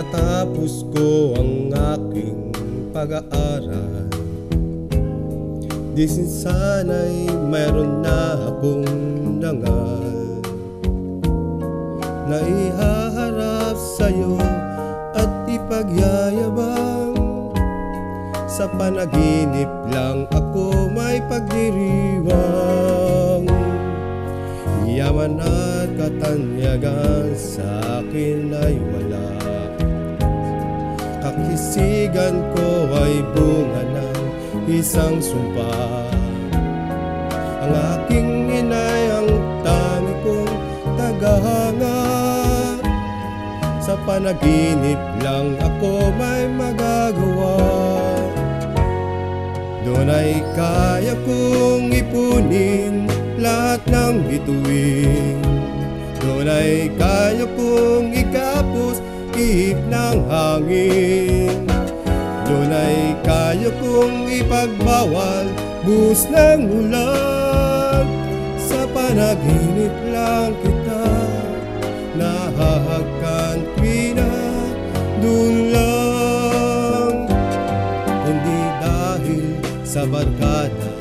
natapos ko ang aking pag-aaral, di sana'y mayroon na akong dangal na ihaharap sa'yo at ipagyayabang. Sa panaginip lang ako may pagdiriwang, yaman at katanyagan sa akin ay wala. Kakisigan ko ay bunga ng isang sumpa. Ang aking inay ang tangi kong tagahanga. Sa panaginip lang ako may magagawa. Doon ay kaya kong ipunin lahat ng bituin. Doon ay kaya kong ikapos ihip ng hangin. Doon ay kaya kong ipagbawal buhos ng ulan. Sa panaginip lang kita nahahagkan pinadunlang. Hindi dahil sa barkada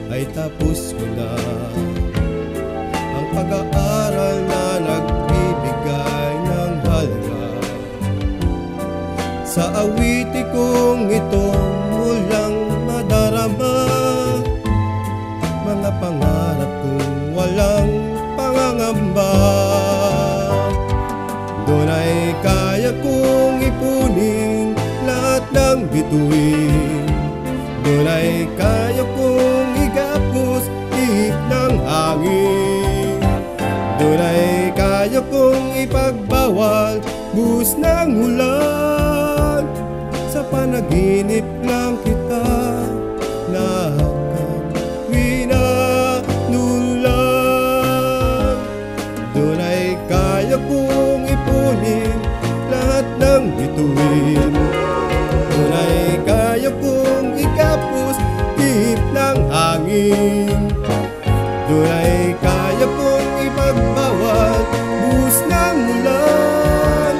ay tapos ko na ang pag-aaral na nagbibigay ng halaga. Sa awiti kong ito mulang madarama mga pangarap kong walang pangangamba. Doon ay kaya kong ipunin lahat ng bituin. Doon ay kaya kong igapos ihip ng hangin. Doon ay kaya kong ipagbawal buhos ng ulan. Sa panaginip lang kita nahagkan pinadunlang. Doon ay kaya kong ipunin lahat ng bituin. Doon ay kaya kong ikapos ihip ng hangin. Doon ay kaya kong ipagbawal buhos ng ulan.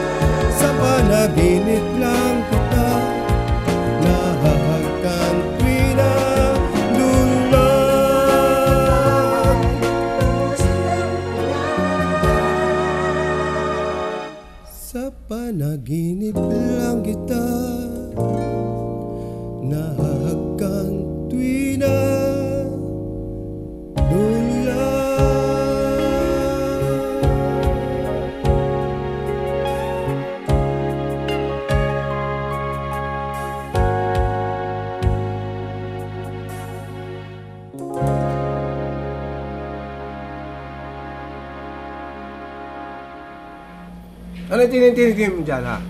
Sa panaginip lang kita nahahagkan pinadunlang. Sa panaginip lang kita nahahagkan pinadunlang. Ano tinitinig mo dyan, ha?